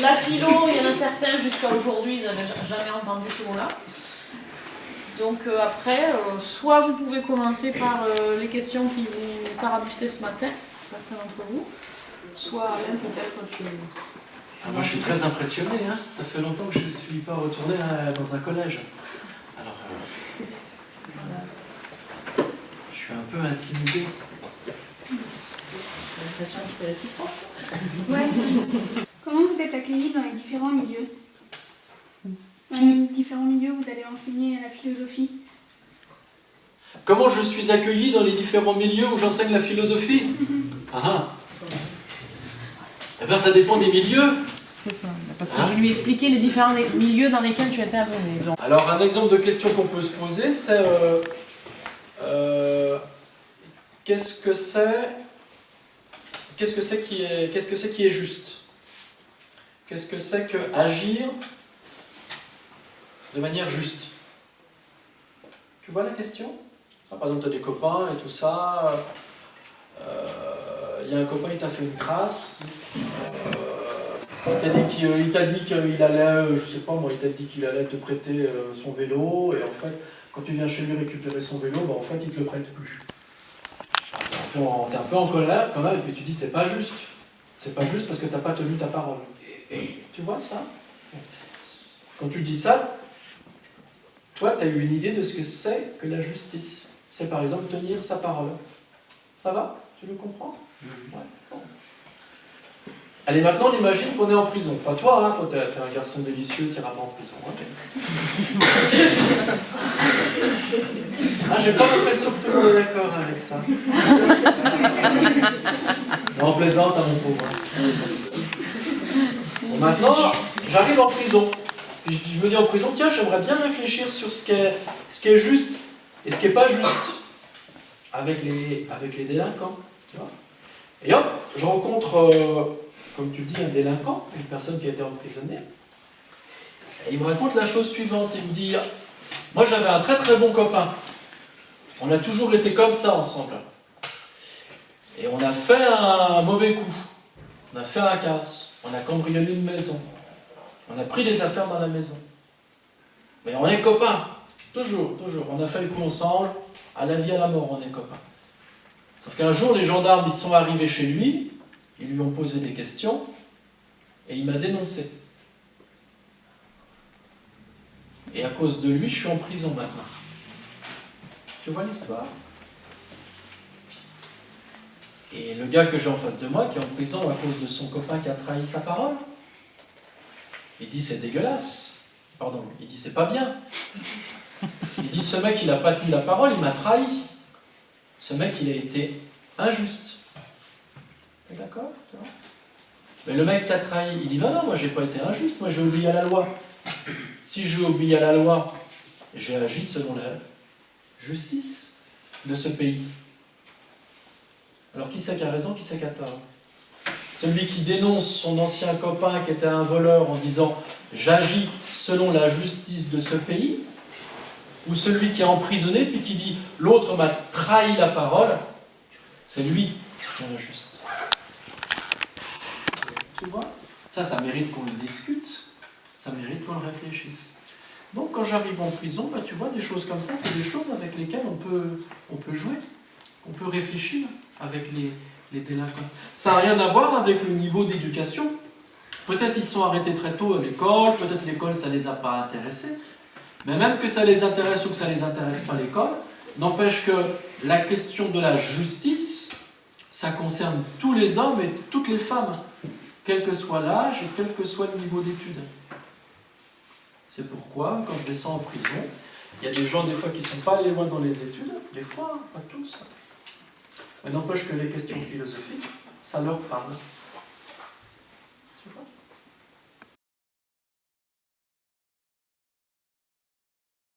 La philo, il y en a certains jusqu'à aujourd'hui, ils n'avaient jamais entendu ce mot-là. Donc après, soit vous pouvez commencer par les questions qui vous tarabustaient ce matin, certains d'entre vous, soit même peut-être que... Moi je suis très impressionné, hein. Ça fait longtemps que je ne suis pas retourné dans un collège. Alors, je suis un peu intimidé. J'ai l'impression que c'est réciproque. Ouais. Comment vous êtes accueillis dans les différents milieux? Dans les différents milieux où vous allez enseigner la philosophie? Comment je suis accueilli dans les différents milieux où j'enseigne la philosophie? Eh bien, ça dépend des milieux. C'est ça, parce que je lui ai expliqué les différents milieux dans lesquels tu intervenais. Donc. Alors, un exemple de question qu'on peut se poser, c'est qu'est-ce que c'est qui est juste? Qu'est-ce que c'est que agir de manière juste? Tu vois la question? Par exemple, tu as des copains et tout ça. Il y a un copain, il t'a fait une crasse. Il t'a dit qu'il allait, je sais pas moi, il t'a dit qu'il allait te prêter son vélo. Et en fait, quand tu viens chez lui récupérer son vélo, en fait, il te le prête plus. T'es un peu en colère quand même, et puis tu dis c'est pas juste. C'est pas juste parce que t'as pas tenu ta parole. Tu vois ça? Quand tu dis ça, toi, tu as eu une idée de ce que c'est que la justice. C'est par exemple tenir sa parole. Ça va? Tu le comprends? Ouais. Bon. Allez, maintenant, on imagine qu'on est en prison. Pas toi, hein, toi, t'es un garçon délicieux, tu iras pas en prison. Hein. J'ai pas l'impression que tout le monde est d'accord avec ça. Non, on plaisante, hein, mon pauvre. Bon, maintenant, j'arrive en prison. Je me dis en prison, tiens, j'aimerais bien réfléchir sur ce qui est juste et ce qui n'est pas juste avec les délinquants. Tu vois, et hop, je rencontre, comme tu dis, un délinquant, une personne qui a été emprisonnée. Et il me raconte la chose suivante. Il me dit, moi j'avais un très très bon copain. On a toujours été comme ça ensemble. Et on a fait un mauvais coup. On a fait un casse. On a cambriolé une maison. On a pris des affaires dans la maison. Mais on est copains. Toujours, toujours. On a fait le coup ensemble. À la vie, à la mort, on est copains. Sauf qu'un jour, les gendarmes, ils sont arrivés chez lui. Ils lui ont posé des questions. Et il m'a dénoncé. Et à cause de lui, je suis en prison maintenant. Tu vois l'histoire? Et le gars que j'ai en face de moi, qui est en prison à cause de son copain qui a trahi sa parole, il dit c'est dégueulasse. Pardon, il dit c'est pas bien. Il dit ce mec il n'a pas tenu la parole, il m'a trahi. Ce mec il a été injuste. T'es d'accord? Mais le mec qui a trahi, il dit non, non, moi j'ai pas été injuste, moi j'ai obéi à la loi. Si j'ai obéi à la loi, j'ai agi selon la justice de ce pays. Alors qui c'est qui a raison, qui c'est qui a tort? Celui qui dénonce son ancien copain qui était un voleur en disant « j'agis selon la justice de ce pays » ou celui qui est emprisonné puis qui dit « l'autre m'a trahi la parole », c'est lui qui est injuste. Tu vois? Ça mérite qu'on le discute, ça mérite qu'on le réfléchisse. Donc quand j'arrive en prison, tu vois, des choses comme ça, c'est des choses avec lesquelles on peut jouer, on peut réfléchir avec les délinquants. Ça n'a rien à voir avec le niveau d'éducation. Peut-être ils sont arrêtés très tôt à l'école, peut-être l'école ça ne les a pas intéressés, mais même que ça les intéresse ou que ça ne les intéresse pas l'école, n'empêche que la question de la justice, ça concerne tous les hommes et toutes les femmes, quel que soit l'âge et quel que soit le niveau d'études. C'est pourquoi, quand je descends en prison, il y a des gens des fois qui ne sont pas allés loin dans les études, des fois, pas tous. Mais n'empêche que les questions philosophiques, ça leur parle.